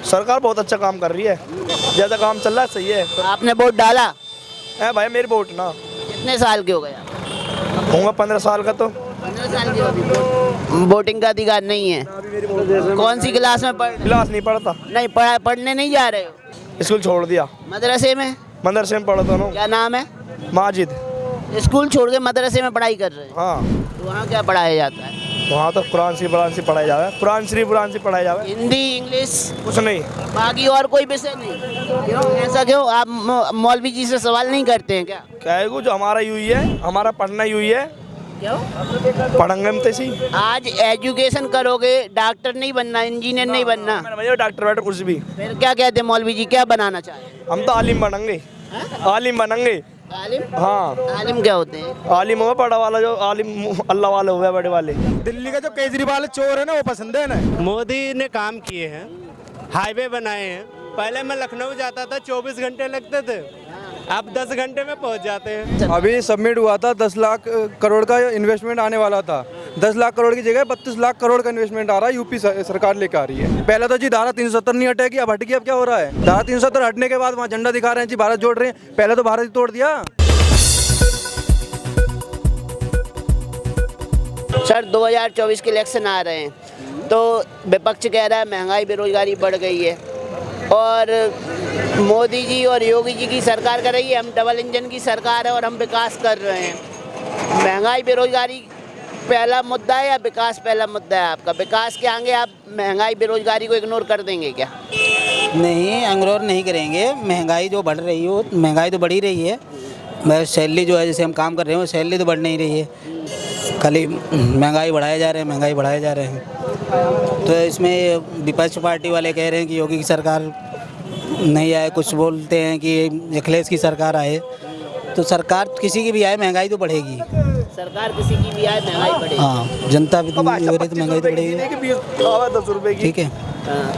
सरकार बहुत अच्छा काम कर रही है, जैसा काम चल रहा है सही है। आपने वोट डाला? है भाई मेरी वोट ना, कितने साल के हो गए आप? होगा 15 साल का तो। 15 साल के हो अभी वोटिंग का अधिकार नहीं है। कौन सी क्लास में पढ़ क्लास नहीं पढ़ता, नहीं पढ़ने नहीं जा रहे हो? स्कूल छोड़ दिया। मदरसे में? मदरसे में पढ़ता हूँ। क्या नाम है? माजिद। स्कूल छोड़ के मदरसे में पढ़ाई कर रहे हैं? हाँ, तो वहाँ क्या पढ़ाया जाता है? वहाँ तो कुरान शरीफ पढ़ाया जावे, कुरान शरीफ पढ़ाया जावे, हिंदी, इंग्लिश, कुछ नहीं। बाकी और कोई विषय नहीं? क्यों ऐसा क्यों? आप मौलवी जी से सवाल नहीं करते हैं क्या? क्या है जो हमारा यूं ही है, हमारा पढ़ना यूं ही है, क्यों? पढ़ेंगे हम तैसी। आज एजुकेशन करोगे, डॉक्टर नहीं बनना, इंजीनियर नहीं बनना, मैंने डॉक्टर बैठे कुछ भी। फिर क्या कहते हैं मौलवी जी, क्या बनाना चाह रहे हैं? हम तो आलिम बनेंगे, आलिम बनेंगे। आलिम? हाँ, आलिम क्या होते हैं? आलिम हो बड़ा वाला, जो आलिम अल्लाह वाले हुए बड़े वाले। दिल्ली का जो केजरीवाल चोर है ना, वो पसंद है ना। मोदी ने काम किए हैं, हाईवे बनाए हैं। पहले मैं लखनऊ जाता था 24 घंटे लगते थे, अब 10 घंटे में पहुंच जाते हैं। अभी सबमिट हुआ था 10 लाख करोड़ का इन्वेस्टमेंट आने वाला था। 10 लाख करोड़ की जगह 32 लाख करोड़ का इन्वेस्टमेंट आ रहा है, यूपी सरकार लेकर आ रही है। पहले तो जी धारा 370 नहीं हटेगी, अब हट गई। अब क्या हो रहा है, धारा 370 हटने के बाद वहाँ झंडा दिखा रहे हैं जी, भारत जोड़ रहे हैं। पहले तो भारत ही तोड़ दिया। सर 2024 के इलेक्शन आ रहे हैं, तो विपक्ष कह रहा है महंगाई बेरोजगारी बढ़ गई है, और मोदी जी और योगी जी की सरकार कर रही है, हम डबल इंजन की सरकार है और हम विकास कर रहे हैं। महंगाई बेरोजगारी पहला मुद्दा है या विकास पहला मुद्दा है आपका? विकास के आगे आप महंगाई बेरोजगारी को इग्नोर कर देंगे क्या? नहीं, इग्नोर नहीं करेंगे। महंगाई जो बढ़ रही हो, महंगाई तो बढ़ ही रही है। सैलरी जो है, जैसे हम काम कर रहे हो, सैलरी तो बढ़ नहीं रही है, खाली महंगाई बढ़ाए जा रहे हैं, महंगाई बढ़ाए जा रहे हैं। तो इसमें विपक्ष पार्टी वाले कह रहे हैं कि योगी की सरकार नहीं आए, कुछ बोलते हैं कि अखिलेश की सरकार आए। तो सरकार किसी की भी आए, महंगाई तो बढ़ेगी। सरकार किसी की भी आए, महंगाई बढ़ेगी। हाँ, जनता भी तो महंगाई तो बढ़ेगी। 10 रुपए की। ठीक है।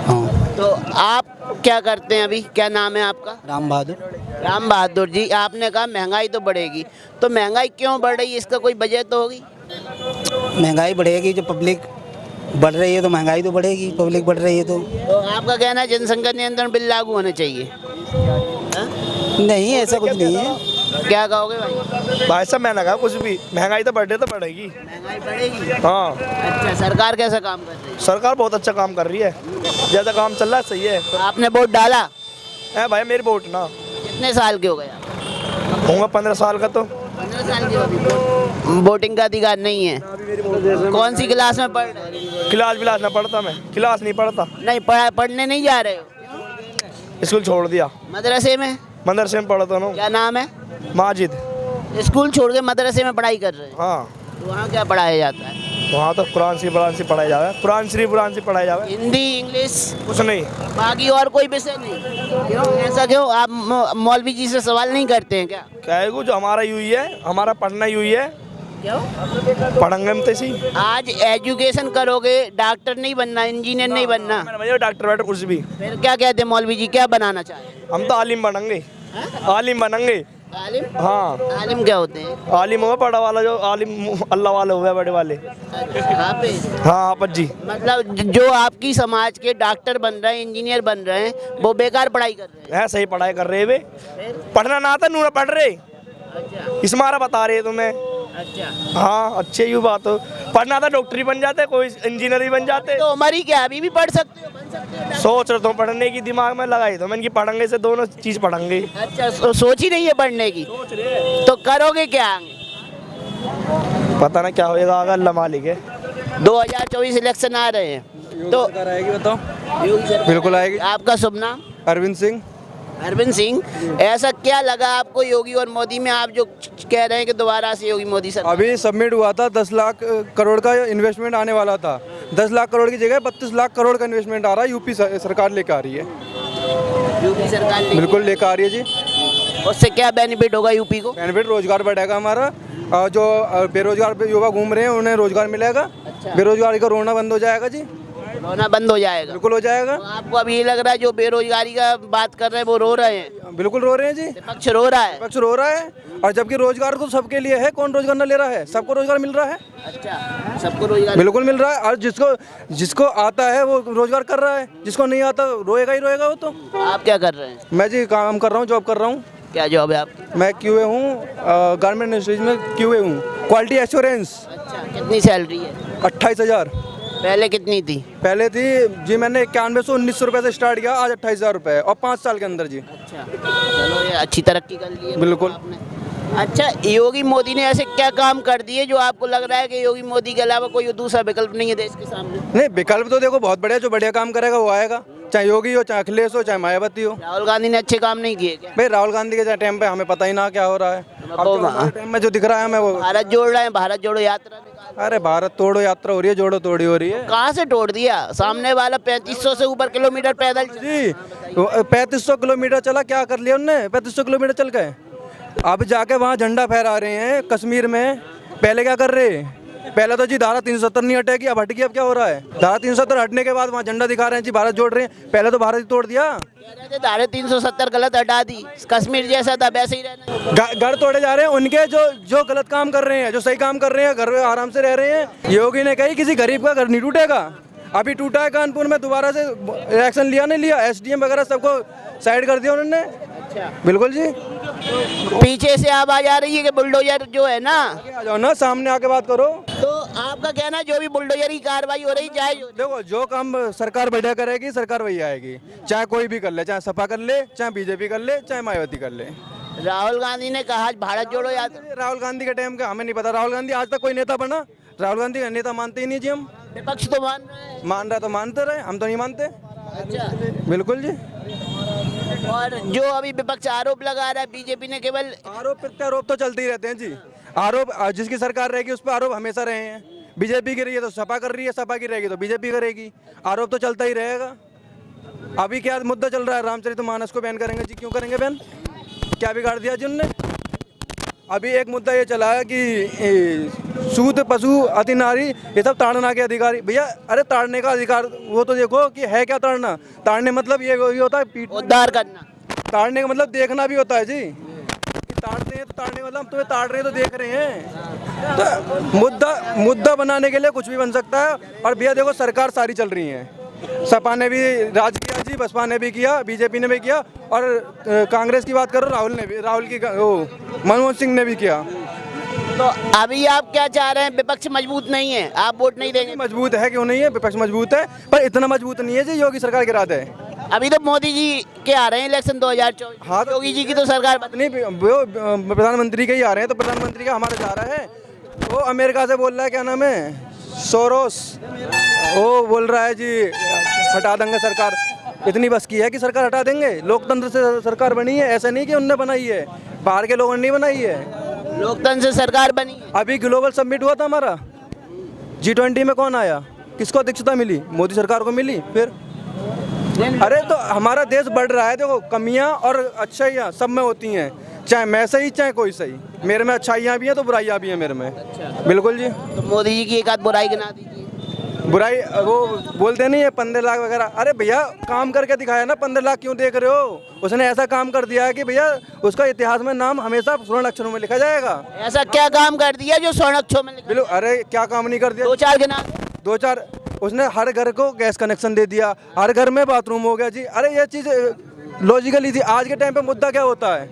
हाँ, तो आप क्या करते हैं अभी? क्या नाम है आपका? राम बहादुर। राम बहादुर जी, आपने कहा महंगाई तो बढ़ेगी, तो महंगाई क्यों बढ़ रही है, इसका कोई वजह तो होगी? महंगाई बढ़ेगी, जो पब्लिक बढ़ रही है तो महंगाई तो बढ़ेगी, पब्लिक बढ़ रही है तो आपका कहना है जनसंख्या नियंत्रण बिल लागू होना चाहिए? नहीं, ऐसा कुछ नहीं है। क्या कहोगे भाई? भाई साहब मैंने कहा कुछ भी, महंगाई तो बढ़े तो बढ़ेगी। महंगाई बढ़ेगी? हाँ, अच्छा, सरकार कैसा काम कर रही है? सरकार बहुत अच्छा काम कर रही है, जैसा काम चल रहा है सही है। आपने वोट डाला? है भाई मेरी वोट ना, कितने साल के हो गए आप? होगा 15 साल का तो। 15 साल के हो अभी वोटिंग का अधिकार नहीं है। कौन सी क्लास में पढ़ रहे हैं? क्लास विलास ना पढ़ता, मैं क्लास नहीं पढ़ता, नहीं पढ़ने नहीं जा रहे हो? स्कूल छोड़ दिया। मदरसे में? मदरसे में पढ़ता हूँ। क्या नाम है? माजिद। स्कूल छोड़ के मदरसे में पढ़ाई कर रहे हैं? हाँ, तो वहाँ क्या पढ़ाया जाता है? वहाँ तो कुरान शरीफ पढ़ाया जावे, कुरान शरीफ पढ़ाया जावे, हिंदी, इंग्लिश, कुछ नहीं। बाकी और कोई विषय नहीं? क्यों ऐसा क्यों? आप मौलवी जी से सवाल नहीं करते हैं क्या? क्या है जो हमारा यूं ही है, हमारा पढ़ना यूं ही है, क्यों? पढ़ेंगे हम तैसी। आज एजुकेशन करोगे, डॉक्टर नहीं बनना, इंजीनियर नहीं बनना, मैंने डॉक्टर बैठे कुछ भी। फिर क्या कहते हैं मौलवी जी, क्या बनाना चाह रहे हैं? हम तो आलिम बनेंगे, आलिम बनेंगे। आलिम? हाँ, आलिम क्या होते हैं? आलिम हो बड़ा वाला, जो आलिम अल्लाह वाले हुए बड़े वाले। हाफिज? हाँ हाफिज जी। मतलब जो आपकी समाज के डॉक्टर बन रहे हैं, इंजीनियर बन रहे हैं, वो बेकार पढ़ाई कर रहे हैं? है सही पढ़ाई कर रहे वे, फिर? पढ़ना ना आता नूना पढ़ रहे, अच्छा इसमारा बता रहे तुम्हें। अच्छा। हाँ, अच्छे ही बात हो, पढ़ना था डॉक्टर बन जाते, कोई इंजीनियर ही बन जाते। तो उम्र ही क्या, अभी भी पढ़ सकते हो, बन सकते हो? सोच रहा हूँ पढ़ने की, दिमाग में लगाई तो मैंने कि पढ़ेंगे से दोनों चीज पढ़ेंगे। अच्छा, सोच ही नहीं है पढ़ने की, तो करोगे क्या आगे? पता ना क्या होएगा आगे, अल्लाह मालिक है। 2024 इलेक्शन आ रहे हैं, तो आएगी, बताओ। योगी सरकार बिल्कुल आएगी। आपका शुभ नाम? अरविंद सिंह। अरविंद सिंह, ऐसा क्या लगा आपको योगी और मोदी में, आप जो कह रहे हैं कि दोबारा से योगी मोदी सरकार? अभी सबमिट हुआ था 10 लाख करोड़ का इन्वेस्टमेंट आने वाला था। 10 लाख करोड़ की जगह 32 लाख करोड़ का इन्वेस्टमेंट आ रहा है, यूपी सरकार लेकर आ रही है। यूपी सरकार बिल्कुल लेकर आ रही है जी। उससे क्या बेनिफिट होगा यूपी को? बेनिफिट, रोजगार बढ़ेगा हमारा, जो बेरोजगार युवा घूम रहे हैं उन्हें रोजगार मिलेगा। अच्छा। बेरोजगारी का रोना बंद हो जाएगा जी। रोना बंद हो जाएगा। बिल्कुल हो जाएगा। तो आपको अब ये लग रहा है जो बेरोजगारी का बात कर रहे हैं वो रो रहे हैं, बिल्कुल रो रहे हैं जी, विपक्ष रो रहा है। विपक्ष रो रहा है। और जबकि रोजगार तो सबके लिए है, कौन रोजगार न ले रहा है? सबको रोजगार मिल रहा है। अच्छा, सबको रोजगार बिल्कुल मिल रहा है। और जिसको आता है वो रोजगार कर रहा है, जिसको नहीं आता रोएगा ही रोएगा वो तो। आप क्या कर रहे हैं? मैं जी काम कर रहा हूँ, जॉब कर रहा हूँ। क्या जॉब है आपकी? मैं QA हूँ, गारमेंट इंडस्ट्रीज में QA हूँ, क्वालिटी एश्योरेंस। अच्छा, कितनी सैलरी है? 28,000। पहले कितनी थी? पहले थी जी, मैंने 9119 रुपये से स्टार्ट किया, आज 28,000 रुपये और 5 साल के अंदर जी। अच्छा, चलो ये अच्छी तरक्की कर ली है बिल्कुल। आपने। अच्छा, योगी मोदी ने ऐसे क्या काम कर दिए जो आपको लग रहा है कि योगी मोदी के अलावा कोई दूसरा विकल्प नहीं है देश के सामने? नहीं, विकल्प तो देखो बहुत बढ़िया, जो बढ़िया काम करेगा वो आएगा, चाहे योगी हो, चाहे अखिलेश हो, चाहे मायावती हो। राहुल गांधी ने अच्छे काम नहीं किए क्या? भाई राहुल गांधी के टाइम पे हमें पता ही ना क्या हो रहा है। अब तो जो हमारे टाइम में जो दिख रहा है हमें वो, भारत जोड़ रहे हैं, भारत जोड़ो यात्रा निकाल। अरे भारत तोड़ो यात्रा हो रही है, जोड़ो तोड़ी हो रही है कहाँ से तोड़ दिया? सामने वाला 3500 से ऊपर किलोमीटर पैदल जी। 3500 किलोमीटर चला, क्या कर लिया उनने? 3500 किलोमीटर चल गए, अब जाके वहाँ झंडा फहरा रहे हैं कश्मीर में। पहले क्या कर रहे? पहले तो जी धारा 370 नहीं हटेगी, अब हट गई। अब क्या हो रहा है? धारा 370 हटने के बाद वहाँ झंडा दिखा रहे हैं जी, भारत जोड़ रहे हैं। पहले तो भारत ही तोड़ दिया। धारा 370 गलत हटा दी, कश्मीर जैसा था वैसे ही रहना। घर तोड़े जा रहे हैं उनके जो गलत काम कर रहे हैं, जो सही काम कर रहे हैं, घर में आराम से रह रहे हैं। योगी ने कही किसी गरीब का घर नहीं टूटेगा। अभी टूटा है कानपुर में, दोबारा से एक्शन लिया नहीं लिया? SDM वगैरह सबको साइड कर दिया उन्होंने। अच्छा, बिल्कुल जी। पीछे से आवाज आ रही है कि बुलडोजर जो है ना, आ जाओ ना, सामने आके बात करो। तो आपका कहना है जो भी बुलडोजर की कार्रवाई हो रही जाए? देखो, जो काम सरकार बढ़िया करेगी, सरकार वही आएगी, चाहे कोई भी कर ले, चाहे सपा कर ले, चाहे BJP कर ले, चाहे मायावती कर ले। राहुल गांधी ने कहा भारत जोड़ो यात्रा। राहुल गांधी के टाइम का हमें नहीं पता। राहुल गांधी आज तक कोई नेता बना? राहुल गांधी का नेता मानते ही नहीं जी हम। विपक्ष तो मान रहे हैं। मान रहा तो मानते रहे, हम तो नहीं मानते। अच्छा, बिल्कुल जी। और जो अभी विपक्ष आरोप लगा रहा है बीजेपी ने केवल आरोप प्रत्यारोप तो चलते ही रहते हैं जी। आरोप जिसकी सरकार रहेगी उस पर आरोप हमेशा रहे हैं। बीजेपी की रही है तो सपा कर रही है, सपा की रहेगी तो बीजेपी करेगी। आरोप तो चलता ही रहेगा। अभी क्या मुद्दा चल रहा है? रामचरितमानस को बैन करेंगे जी। क्यों करेंगे बैन? क्या बिगाड़ दिया जी उनने? अभी एक मुद्दा ये चला है कि सूद, पशु, अति नारी, ये सब ताड़ना के अधिकारी। भैया अरे ताड़ने का अधिकार वो तो देखो कि है क्या ताड़ना। ताड़ने मतलब ये होता है पीट, उद्धार करना। ताड़ने का मतलब देखना भी होता है जी। कि ताड़ते हैं तो ताड़ने मतलब हम तुम्हें ताड़ रहे हैं तो देख रहे हैं। तो मुद्दा बनाने के लिए कुछ भी बन सकता है। और भैया देखो, सरकार सारी चल रही है। सपा ने भी राज किया जी, बसपा ने भी किया, बीजेपी ने भी किया, और कांग्रेस की बात करो, मनमोहन सिंह ने भी किया। तो अभी आप क्या चाह रहे हैं? विपक्ष मजबूत नहीं है, आप वोट नहीं देंगे? मजबूत है, क्यों नहीं है? विपक्ष मजबूत है, पर इतना मजबूत नहीं है जी योगी सरकार के रात है। अभी तो मोदी जी के आ रहे हैं इलेक्शन 2024। हाँ, तो योगी जी की तो सरकार नहीं, वो प्रधानमंत्री के ही आ रहे हैं, तो प्रधानमंत्री का हमारा जा रहा है। वो अमेरिका से बोल रहा है, क्या नाम है, सोरोस, वो बोल रहा है जी हटा देंगे सरकार। इतनी बस की है कि सरकार हटा देंगे? लोकतंत्र से सरकार बनी है, ऐसा नहीं कि उनने बनाई है, बाहर के लोगों ने नहीं बनाई है। लोकतंत्र से सरकार बनी है। अभी ग्लोबल समिट हुआ था हमारा, G20 में कौन आया? किसको अध्यक्षता मिली? मोदी सरकार को मिली। फिर अरे तो हमारा देश बढ़ रहा है। देखो, कमियां और अच्छाइयाँ सब में होती हैं, चाहे मैं सही चाहे कोई सही। मेरे में अच्छाइयाँ भी हैं तो बुराइयाँ भी हैं मेरे में। बिल्कुल जी। तो मोदी जी की एक आध बुराई गिना दीजिए। बुराई वो बोलते नहीं है 15 लाख वगैरह। अरे भैया काम करके दिखाया ना, 15 लाख क्यों देख रहे हो? उसने ऐसा काम कर दिया है कि भैया उसका इतिहास में नाम हमेशा स्वर्ण अक्षरों में लिखा जाएगा। ऐसा क्या काम कर दिया जो स्वर्ण अक्षरों में लिखा? बिल्कुल। अरे क्या काम नहीं कर दिया? 2-4 गिना। 2-4 उसने हर घर को गैस कनेक्शन दे दिया, हर घर में बाथरूम हो गया जी। अरे ये चीज़ लॉजिकली थी। आज के टाइम पे मुद्दा क्या होता है?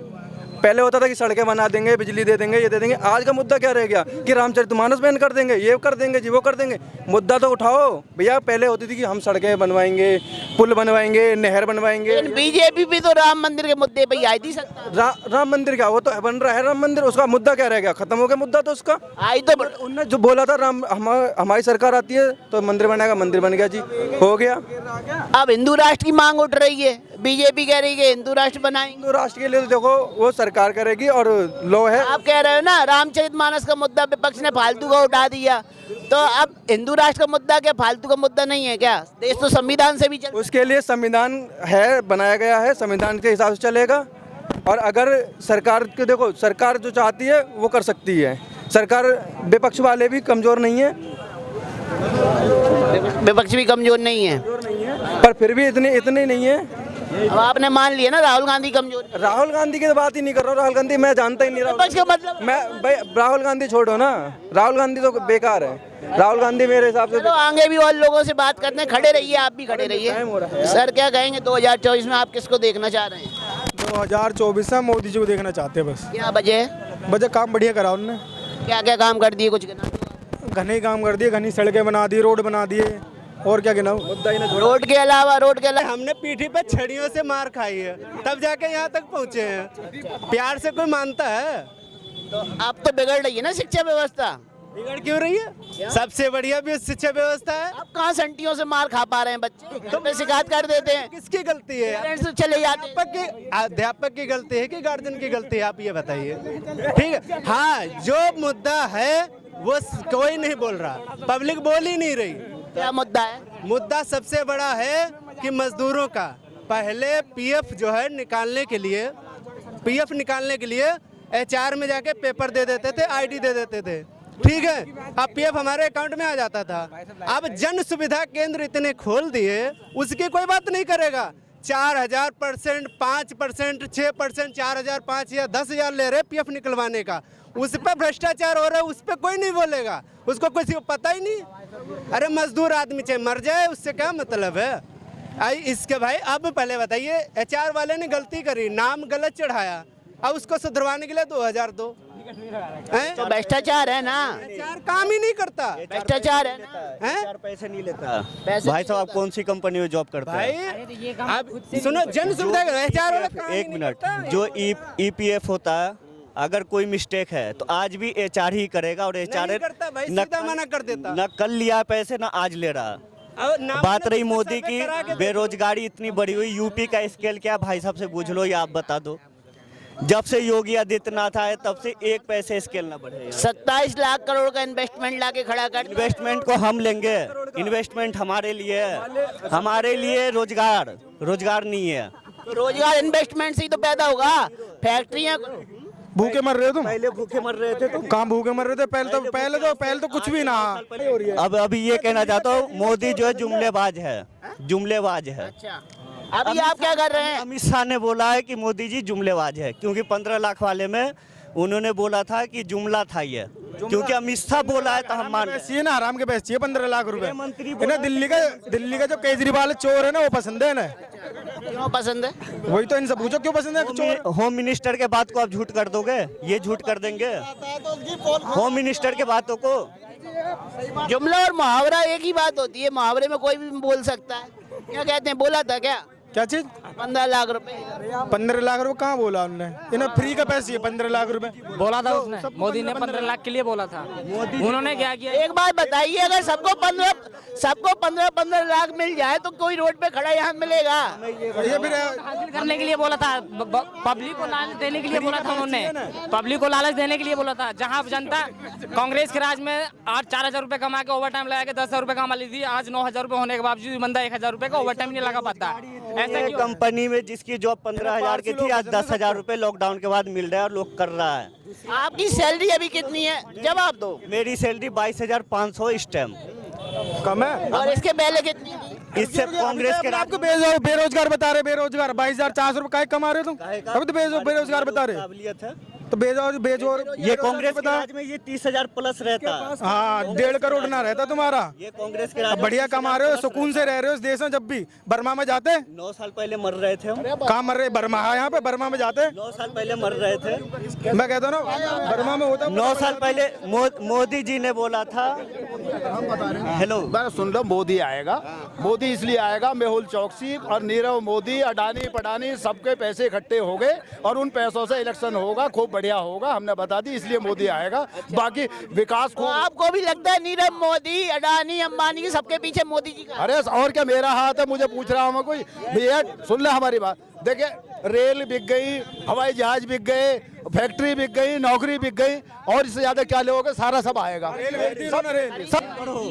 पहले होता था कि सड़कें बना देंगे, बिजली दे देंगे, ये दे देंगे। आज का मुद्दा क्या रह गया कि रामचरितमानस बैन कर देंगे, ये कर देंगे जी, वो कर देंगे। मुद्दा तो उठाओ भैया। पहले होती थी कि हम सड़कें बनवाएंगे, पुल बनवाएंगे, नहर बनवाएंगे। बीजेपी भी तो राम मंदिर के मुद्दे पे आई थी सत्ता। राम मंदिर क्या, वो तो बन रहा है राम मंदिर। उसका मुद्दा क्या रह गया? खत्म हो गया मुद्दा तो उसका। आई तो उनने जो बोला था हमारी सरकार आती है तो मंदिर बनेगा, मंदिर बन गया जी, हो गया। अब हिंदू राष्ट्र की मांग उठ रही है, बीजेपी कह रही है हिंदू राष्ट्र बनाएंगे। हिंदू राष्ट्र के लिए तो देखो वो सरकार करेगी और लो है। आप कह रहे हो ना रामचरितमानस का मुद्दा विपक्ष ने फालतू का उठा दिया, तो अब हिंदू राष्ट्र का मुद्दा क्या फालतू का मुद्दा नहीं है क्या? देश तो संविधान से भी चल। उसके लिए संविधान है, बनाया गया है, संविधान के हिसाब से चलेगा। और अगर सरकार के देखो, सरकार जो चाहती है वो कर सकती है। सरकार विपक्ष वाले भी कमजोर नहीं है। विपक्ष भी कमजोर नहीं है। पर फिर भी इतने नहीं है। अब आपने मान लिया ना राहुल गांधी कमजोर है। राहुल गांधी की तो बात ही नहीं कर रहा हूँ। राहुल गांधी मैं जानता ही नहीं। विपक्ष का मतलब मैं भाई राहुल गांधी छोड़ो ना, राहुल गांधी तो बेकार है। राहुल गांधी मेरे हिसाब से चलो आगे भी और लोगों से बात करते हैं। खड़े रहिए, आप भी खड़े रहिए। सर क्या कहेंगे 2024 में आप किसको देखना चाह रहे हैं? 2024 में मोदी जी को देखना चाहते हैं। बस क्या वजह? बच्चे काम बढ़िया करा उन्होंने, क्या क्या काम कर दिए, कुछ गिना? घने ही काम कर दिए, घनी सड़कें बना दी, रोड बना दिए, और क्या गिनाऊं। रोड के अलावा हमने पीठी पे छड़ियों से मार खाई है, तब जाके यहाँ तक पहुँचे हैं। प्यार से कोई मानता है? तो अब तो बिगड़ रही है ना शिक्षा व्यवस्था। बिगड़ क्यों रही है? सबसे बढ़िया भी शिक्षा व्यवस्था है। अब कहाँ संटियों से मार खा पा रहे हैं बच्चे? तो पे शिकायत कर देते हैं, किसकी गलती है? पेरेंट्स तो चले जाते हैं। अध्यापक की गलती है कि गार्जियन की गलती है? आप ये बताइए। ठीक है, हाँ, जो मुद्दा है वो कोई नहीं बोल रहा, पब्लिक बोल ही नहीं रही। क्या मुद्दा है? मुद्दा सबसे बड़ा है कि मजदूरों का पहले पीएफ जो है निकालने के लिए, पीएफ निकालने के लिए एचआर में जाके पेपर दे देते थे, आईडी दे देते थे। ठीक है, अब पीएफ हमारे अकाउंट में आ जाता था। अब जन सुविधा केंद्र इतने खोल दिए, उसकी कोई बात नहीं करेगा। 4000%, 5%, 6%, 4000, 5000, 10,000 ले रहे पीएफ निकलवाने का। उस पर भ्रष्टाचार हो रहा है, उस पर कोई नहीं बोलेगा, उसको किसी को पता ही नहीं। अरे मजदूर आदमी चाहे मर जाए, उससे क्या मतलब है? इसके भाई अब पहले बताइए, एचआर वाले ने गलती करी, नाम गलत चढ़ाया, अब उसको सुधरवाने के लिए 2000 दो। तो भ्रष्टाचार है ना, एचआर काम ही नहीं करता। भ्रष्टाचार है ना। पैसे नहीं लेता पैसे भाई साहब। आप कौन सी कंपनी में जॉब करते भाई हैं? अब सुनो, जन सुविधा एचआर वाला काम ही एक नहीं मिनट, करता। जो ईपीएफ होता है, अगर कोई मिस्टेक है तो आज भी एचआर ही करेगा, और एचआर नहीं करता भाई, सीधा मना कर देता। न कल लिया पैसे, न आज ले रहा। अब नाम बात ने रही दूसरा मोदी सर्वे की, करा के बेरोजगारी इतनी बढ़ी हुई, यूपी का स्केल क्या भाई साहब से पूछ लो या आप बता दो। जब से योगी आदित्यनाथ आए तब से एक पैसे स्केल न बढ़े। 27 लाख करोड़ का इन्वेस्टमेंट लाके खड़ा कर। इन्वेस्टमेंट को हम लेंगे, इन्वेस्टमेंट हमारे लिए है, हमारे लिए रोजगार नहीं है। रोजगार इन्वेस्टमेंट से ही तो पैदा होगा। फैक्ट्रियां भूखे मर रहे हो तुम? पहले भूखे मर रहे थे तुम। कहाँ भूखे मर रहे थे? पहले तो कुछ भी ना। अब अभी ये कहना चाहता हूँ, मोदी जो है जुमलेबाज है, जुमलेबाज है। अच्छा, अभी आप क्या कर रहे हैं? अमित शाह ने बोला है कि मोदी जी जुमलेबाज है, क्योंकि 15 लाख वाले में उन्होंने बोला था कि जुमला था ये, क्योंकि अमित शाह बोला है तो हम मान रहे हैं। चाहिए ना, हराम के पैसे चाहिए 15 लाख रुपए। मंत्री इन्हें दिल्ली का जो केजरीवाल चोर है ना, वो पसंद है ना। क्यों पसंद है? वही तो इनसे पूछो क्यों पसंद है चोर। होम मिनिस्टर के बात को आप झूठ कर दोगे, ये झूठ कर देंगे होम मिनिस्टर के बातों को। जुमला और मुहावरा एक ही बात होती है, मुहावरे में कोई भी बोल सकता है। क्या कहते हैं, बोला था क्या? क्या चीज? 15 लाख रुपए। 15 लाख रुपए कहाँ बोला उन्होंने? इन्हें फ्री का पैसे है 15 लाख रुपए। बोला था उसने, मोदी ने 15 लाख के लिए बोला था। उन्होंने क्या किया? एक बात बताइए, अगर सबको 15 लाख मिल जाए तो कोई रोड पे खड़ा यहाँ मिलेगा? ये फिर हासिल करने के लिए बोला था, पब्लिक को लालच देने के लिए बोला था उन्होंने, पब्लिक को लालच देने के लिए बोला था। जहाँ जनता कांग्रेस के राज में 4,000 रुपए कमा के ओवर टाइम लगा के 10,000 रुपए कमा ली थी, आज 9,000 रुपए होने के बावजूद बंदा 1,000 रुपए का ओवर टाइम नहीं लगा पाता। ऐसा क्यों? कंपनी में जिसकी जॉब 15,000 की थी, आज 10,000 रुपए लॉकडाउन के बाद मिल रहा है और लोग कर रहा है। आपकी सैलरी अभी कितनी है? जवाब दो। मेरी सैलरी 22,500 इस टाइम। कम है। और इसके पहले कितनी थी? इससे कांग्रेस के आपको बेरोजगार बता रहे, बेरोजगार 22,400 रुपए कमा रहे हो तुम? अभी तो बेरोजगार बता रहे। काबिलियत है तो बेरोजगार ये कांग्रेस के राज में ये 30,000 प्लस रहता। हाँ, 1.5 करोड़ ना रहता तुम्हारा। ये कांग्रेस के राज में बढ़िया कमा रहे हो, सुकून से रह रहे हो इस देश में। जब भी बर्मा में जाते, 9 साल पहले मर रहे थे हम। कहाँ मर रहे? बर्मा है यहाँ पे, बर्मा में जाते। 9 साल पहले मर रहे थे। मैं कहता हूँ ना, बर्मा में होता। 9 साल पहले मोदी जी ने बोला था। हेलो, मैं सुन रहा हूँ मोदी आएगा। मोदी इसलिए आएगा, मेहुल चौकसी और नीरव मोदी, अडानी पडानी सबके पैसे इकट्ठे हो गए और उन पैसों से इलेक्शन होगा, खूब बढ़िया होगा। हमने बता दी, इसलिए मोदी आएगा। बाकी विकास तो को आपको भी लगता है नीरव मोदी, अडानी, अंबानी के सबके पीछे मोदी जी का? अरे और क्या मेरा हाथ है? मुझे पूछ रहा हूँ कोई? भैया सुन ले हमारी बात। देखिए, रेल बिक गई, हवाई जहाज बिक गए, फैक्ट्री बिक गई, नौकरी बिक गई, और इससे ज्यादा क्या लोगे, सारा सब आएगा।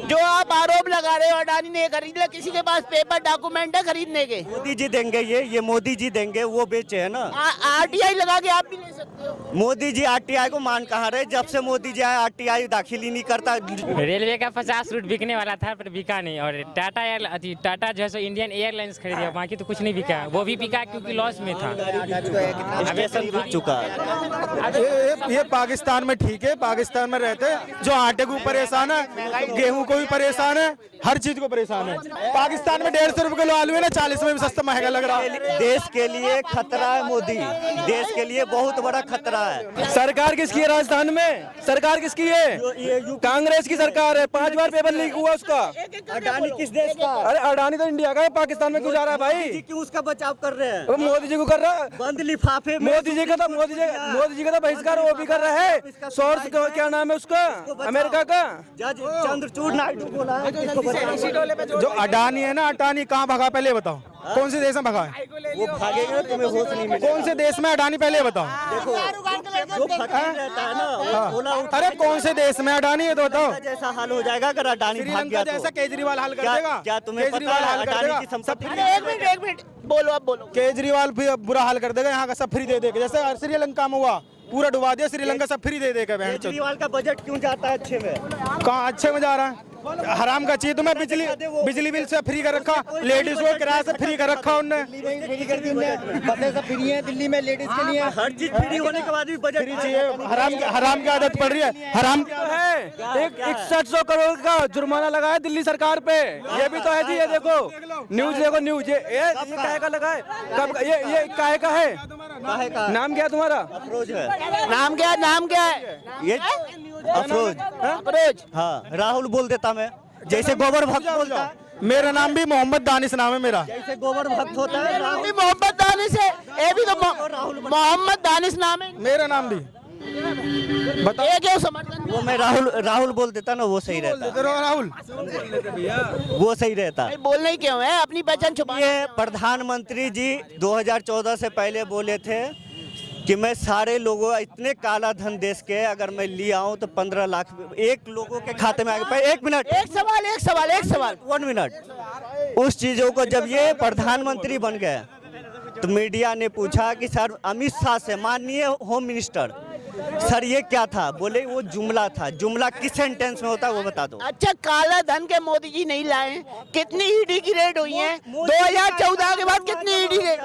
जो आप आरोप लगा रहे हो अडानी ने खरीद लिया, किसी के पास पेपर डॉक्यूमेंट है खरीदने के? मोदी जी देंगे, ये मोदी जी देंगे, वो बेचे है ना। आरटीआई लगा के आप भी ले सकते हो। मोदी जी आरटीआई को मान कहाँ रहे, जब से मोदी जी आए आरटीआई दाखिल ही नहीं करता। रेलवे का 50 रूट बिकने वाला था पर बिका नहीं, और टाटा जो है सो इंडियन एयरलाइंस खरीदा, बाकी तो कुछ नहीं बिका। वो भी बिका क्योंकि लॉस में था। स्टेशन रुक चुका है। ये पाकिस्तान में ठीक है, पाकिस्तान में रहते हैं जो आटे को परेशान है, गेहूं को भी परेशान है, हर चीज को परेशान है। पाकिस्तान में 150 रुपए किलो आलू है ना, 40 में भी सस्ता महंगा लग रहा है। देश के लिए खतरा है मोदी, देश के लिए बहुत बड़ा खतरा है। सरकार किसकी है राजस्थान में? सरकार किसकी है? कांग्रेस की सरकार है। 5 बार पेपर लीक हुआ उसका। अडानी किस देश का? अरे अडानी तो इंडिया का है, पाकिस्तान में क्यों जा रहा है भाई? जी क्यों उसका बचाव कर रहे हैं? अब मोदी जी को कर रहा है, बंद लिफाफे में मोदी जी का तो बहिष्कार वो भी कर रहा है। सोर्स क्या नाम है उसका, अमेरिका का? जज चंद्रचूड़ नायडू बोला है कि इसको बचाओ। जो अडानी है ना, अडानी कहाँ भगा पहले बताओ, कौन से देश में भगा है? वो भागेगा, तुम्हें होश नहीं मिलेगा। कौन से देश में अडानी पहले बताओ? देखो जो फकीर रहता है ना, ओला अरे कौन से देश में अडानी है तो बताओ। जैसा हाल हो जाएगा अगर अडानी भाग गया तो। जैसा केजरीवाल हाल कर देगा। क्या तुम्हें पता है अडानी की संपत्ति? एक मिनट बोलो, आप बोलो। केजरीवाल भी अब बुरा हाल कर देगा, यहाँ का सब फ्री दे देगा, जैसे श्रीलंका में हुआ, पूरा डुबा दिया श्रीलंका, सब फ्री दे देगा। केजरीवाल का बजट क्यों जाता है अच्छे में? कहाँ अच्छे में जा रहा है? हराम का चीज। तुम्हें बिजली बिल से फ्री कर रखा, लेडीज को किराया से फ्री कर रखा उनने। बसें सब फ्री है दिल्ली में लेडीज के लिए। हर चीज फ्री होने के बाद भी बजट फ्री चाहिए। हराम की आदत पड़ रही है। हराम है 6100 करोड़ का जुर्माना लगा है दिल्ली सरकार पे। ये भी तो है जी, ये देखो न्यूज, देखो न्यूज। ये काहे का लगा है? कब ये काहे का है? नाम क्या है तुम्हारा? अफरोज है। नाम क्या है? ये अफरोज। हाँ, राहुल बोल देता मैं, जैसे गोबर भक्त बोलता है। मेरा नाम भी मोहम्मद दानिश नाम है मेरा। जैसे गोबर भक्त होता है नाम भी मोहम्मद दानिश है, ये भी तो मोहम्मद दानिश नाम है मेरा नाम भी बताओ। ये क्यों समर्थन? वो मैं राहुल बोल देता ना, वो सही रहता। राहुल वो सही रहता। बोलना ही क्यों है, अपनी पहचान छुपा। ये प्रधानमंत्री जी 2014 से पहले बोले थे कि मैं सारे लोगों, इतने काला धन देश के अगर मैं ले आऊं तो 15 लाख एक लोगों के खाते में आएगा। एक मिनट, एक सवाल 1 मिनट। उस चीजों को जब ये प्रधानमंत्री बन गए तो मीडिया ने पूछा कि सर अमित शाह से, माननीय होम मिनिस्टर, सर ये क्या था? बोले वो जुमला था। जुमला किस सेंटेंस में होता है वो बता दो। अच्छा, काला धन के मोदी जी नहीं लाए, कितनी ईडी की रेड हुई है 2014 के बाद? कितनी ईडी रेड,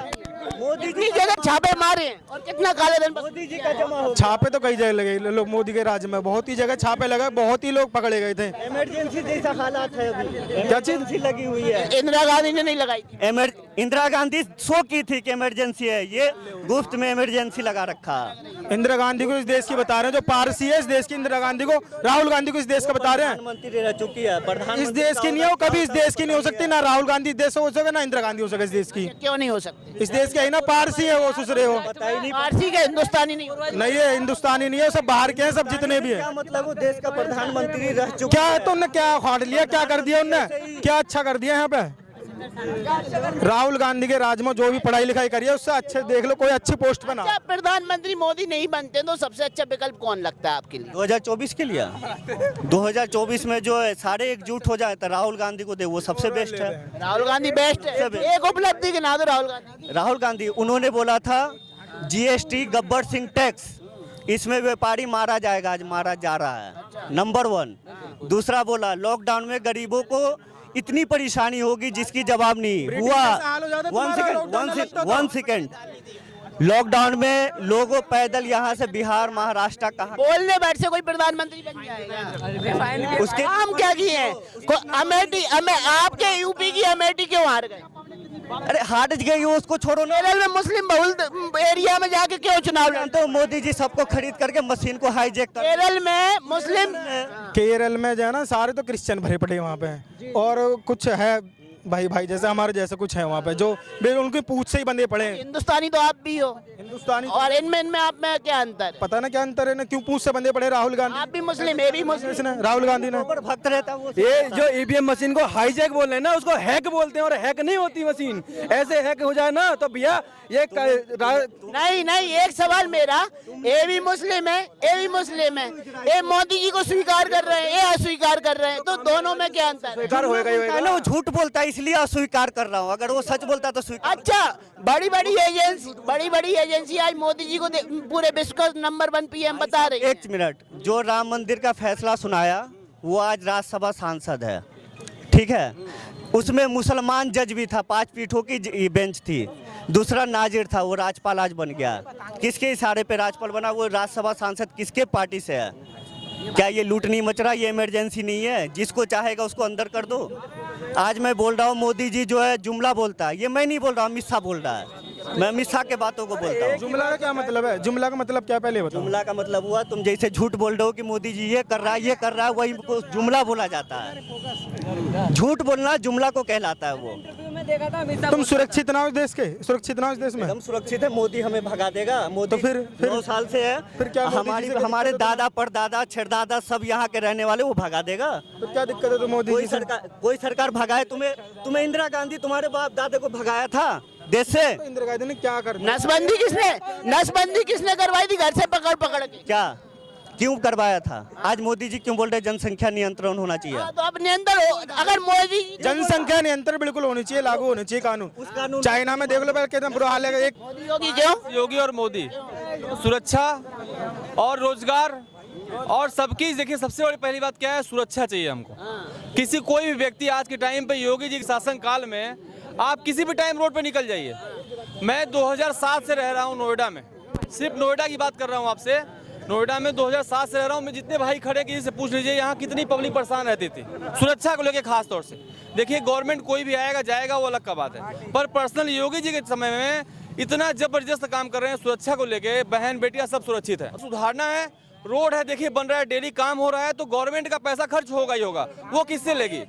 मोदी जी जगह छापे मारे हैं, और कितना काला धन मोदी जी का जमा हो। छापे तो कई जगह लगे लोग, मोदी के राज्य में बहुत ही जगह छापे लगे, बहुत ही लोग पकड़े गए थे। इमरजेंसी जैसा हालात है अभी, क्या चीज लगी हुई है? इंदिरा गांधी ने नहीं लगाई थी। इंदिरा गांधी शो की थी कि इमरजेंसी है, ये गुफ्त में इमरजेंसी लगा रखा। इंदिरा गांधी को इस देश की बता रहे हैं, जो पारसी है इस देश की, इंदिरा गांधी को, राहुल गांधी को इस देश का बता रहे हैं। प्रधानमंत्री रह चुकी है, इस देश की नहीं हो, कभी इस देश की नहीं हो सकती। ना राहुल गांधी इस देश से हो सके, ना इंदिरा गांधी हो सके इस देश की। क्यों नहीं हो सकती? इस देश के है ना, पारसी है वो, सुसरे हो। पारसी के हिंदुस्तानी नहीं नहीं है, हिंदुस्तानी नहीं है, सब बाहर के हैं, सब जितने भी हैं। क्या मतलब वो देश का प्रधानमंत्री रह चुका क्या है तो उनने क्या फाड़ लिया, क्या कर दिया उनने, क्या अच्छा कर दिया यहाँ पे? राहुल गांधी के राज में जो भी पढ़ाई लिखाई करी है उससे अच्छे देख लो, कोई अच्छी पोस्ट पे ना। अच्छा, प्रधानमंत्री मोदी नहीं बनते तो सबसे अच्छा विकल्प कौन लगता है आपके लिए? 2024 के लिए 2024 में जो है सारे एकजुट हो जाए तो राहुल गांधी को दे, वो सबसे बेस्ट है। राहुल गांधी बेस्ट है। एक उपलब्धि के ना दो राहुल गांधी। उन्होंने बोला था GST गब्बर सिंह टैक्स, इसमें व्यापारी मारा जाएगा, आज मारा जा रहा है, नंबर 1। दूसरा बोला लॉकडाउन में गरीबों को इतनी परेशानी होगी जिसकी जवाब नहीं हुआ। 1 सेकेंड। लॉकडाउन में लोगों पैदल यहाँ से बिहार, महाराष्ट्र कहाँ बोलने बैठ से कोई प्रधानमंत्री बन जाएगा? उसके काम क्या किए हैं? अमेठी, आपके यूपी की अमेठी क्यों हार गए? अरे हार गई उसको छोड़ो ना। केरल में मुस्लिम बहुल एरिया में जाके क्यों चुनाव लड़ते? तो मोदी जी सबको खरीद करके मशीन को हाईजैक कर। केरल में मुस्लिम, केरल में जो है ना सारे तो क्रिश्चियन भरे पड़े वहाँ पे, और कुछ है भाई भाई जैसे हमारे जैसे कुछ है वहाँ पे जो उनकी पूछ से ही बंदे पड़े हैं। हिंदुस्तानी तो आप भी हो, हिंदुस्तानी और इनमें आप में क्या अंतर? पता ना क्या अंतर है ना, क्यों पूछ से बंदे पड़े। राहुल गांधी आप भी मुस्लिम, ये भी मुस्लिम। इसने राहुल गांधी ने भक्त रहता है वो। ये जो ईवीएम मशीन को हाईजैक बोल रहे हैं ना, उसको हैक बोलते हैं, और हैक नहीं होती मशीन। ऐसे हैक हो जाए ना तो भैया ये नहीं, एक सवाल मेरा, ये भी मुस्लिम है, ये भी मुस्लिम है, ये मोदी जी को स्वीकार कर रहे हैं, ये अस्वीकार कर रहे हैं, तो दोनों में क्या अंतर है? स्वीकार होएगा ही होएगा। ना वो झूठ बोलता है इसलिए अस्वीकार कर रहा हूँ, अगर वो सच बोलता तो स्वीकार। अच्छा, बड़ी बड़ी एजेंसी आज मोदी जी को पूरे विश्व का नंबर 1 PM बता रही है। एक मिनट, जो राम मंदिर का फैसला सुनाया वो आज राज्यसभा सांसद है, ठीक है। उसमें मुसलमान जज भी था, 5 पीठों की बेंच थी। दूसरा नाजिर था, वो राज्यपाल आज बन गया। किसके इशारे पे राज्यपाल बना? वो राज्यसभा सांसद किसके पार्टी से है? क्या ये लूट नहीं मच रहा? ये इमरजेंसी नहीं है? जिसको चाहेगा उसको अंदर कर दो। आज मैं बोल रहा हूँ मोदी जी जो है जुमला बोलता है, ये मैं नहीं बोल रहा, अमित शाह बोल रहा है। मैं अमित शाह के बातों को बोलता हूँ। जुमला का क्या मतलब है? जुमला का मतलब क्या पहले बताओ। जुमला का मतलब हुआ तुम जैसे झूठ बोल रहे हो कि मोदी जी ये कर रहा है, वही को जुमला बोला जाता है। झूठ बोलना जुमला को कहलाता है। वो तुम सुरक्षित ना हो देश के? सुरक्षित ना हो देश में? एकदम सुरक्षित है। मोदी हमें भगा देगा। मोदी तो फिर 9 साल से है। फिर क्या मोदी जी से हमारे दादा परदादा छेड़दादा सब यहाँ के रहने वाले, वो भगा देगा। तो क्या दिक्कत है? तो मोदी जी से कोई सरकार भगाए तुम्हें इंदिरा गांधी तुम्हारे बाप दादे को भगाया था देश से। इंदिरा गांधी ने क्या कर? नसबंदी किसने करवाई थी? घर से पकड़ के। क्या क्यों करवाया था? आज मोदी जी क्यों बोल रहे जनसंख्या नियंत्रण होना चाहिए? तो अब नियंत्रण हो, अगर मोदी जनसंख्या नियंत्रण बिल्कुल होनी चाहिए, लागू होनी चाहिए कानून। चाइना में देख लो कितना बुरा हाल है। एक योगी क्यों? योगी और मोदी सुरक्षा और रोजगार और सबकी, देखिए सबसे बड़ी पहली बात क्या है, सुरक्षा चाहिए हमको। किसी कोई भी व्यक्ति आज के टाइम पे योगी जी के शासन काल में आप किसी भी टाइम रोड पे निकल जाइए। मैं 2007 से रह रहा हूँ नोएडा में, सिर्फ नोएडा की बात कर रहा हूँ आपसे। नोएडा में 2007 से रह रहा हूँ मैं। जितने भाई खड़े किसी से पूछ लीजिए यहाँ कितनी पब्लिक परेशान रहती थी सुरक्षा को लेकर खास तौर से। देखिए गवर्नमेंट कोई भी आएगा जाएगा वो अलग का बात है, पर पर्सनल योगी जी के समय में इतना जबरदस्त काम कर रहे हैं सुरक्षा को लेके। बहन बेटियां सब सुरक्षित है। सुधारना है, रोड है देखिए बन रहा है, डेली काम हो रहा है, तो गवर्नमेंट का पैसा खर्च होगा ही होगा। वो किससे लेगी?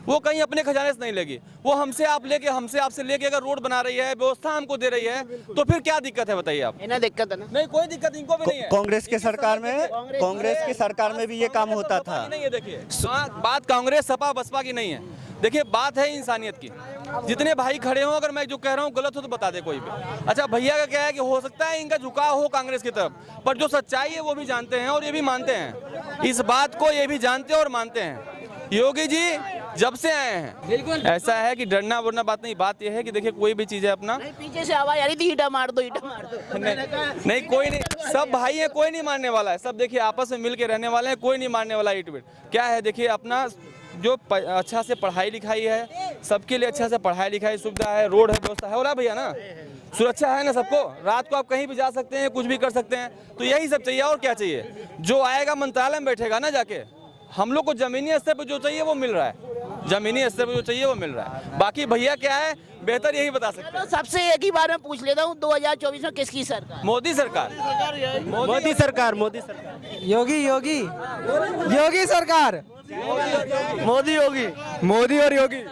वो कहीं अपने खजाने से नहीं लेगी, वो हमसे आपसे लेके अगर रोड बना रही है, व्यवस्था हमको दे रही है, तो फिर क्या दिक्कत है बताइए आप? इन्हें दिक्कत है ना? नहीं, कोई दिक्कत इनको भी नहीं है। कांग्रेस की सरकार में भी ये काम होता था। नहीं है, देखिए बात कांग्रेस सपा बसपा की नहीं है। देखिए बात है इंसानियत की। जितने भाई खड़े हों, अगर मैं जो कह रहा हूँ गलत हो तो बता दे कोई भी। अच्छा भैया का क्या है कि हो सकता है इनका झुकाव हो कांग्रेस की तरफ, पर जो सच्चाई है वो भी जानते हैं और ये भी मानते हैं। इस बात को ये भी जानते हैं और मानते हैं। योगी जी जब से आए हैं, ऐसा है कि डरना वरना बात नहीं। बात यह है कि देखिए कोई भी चीज है अपना, पीछे से आवाज आ रही थी, ईटा मार दो। नहीं कोई नहीं, सब भाई है, कोई नहीं मारने वाला है। सब देखिए आपस में मिल के रहने वाले हैं, कोई नहीं मारने वाला ईट विट। क्या है देखिए अपना जो अच्छा से पढ़ाई लिखाई है, सबके लिए अच्छा से पढ़ाई लिखाई सुविधा है, रोड है, व्यवस्था है, हो रहा भैया ना, सुरक्षा है ना सबको। रात को आप कहीं भी जा सकते हैं, कुछ भी कर सकते हैं, तो यही सब चाहिए। और क्या चाहिए? जो आएगा मंत्रालय में बैठेगा ना जाके, हम लोग को जमीनी स्तर पर जो चाहिए वो मिल रहा है, जमीनी स्तर पर जो चाहिए वो मिल रहा है। बाकी भैया क्या है बेहतर यही बता सकते हैं। सबसे एक ही बार में पूछ लेता हूँ, 2024 में किसकी सरकार? मोदी सरकार। मोदी सरकार। योगी सरकार। मोदी योगी। मोदी और योगी।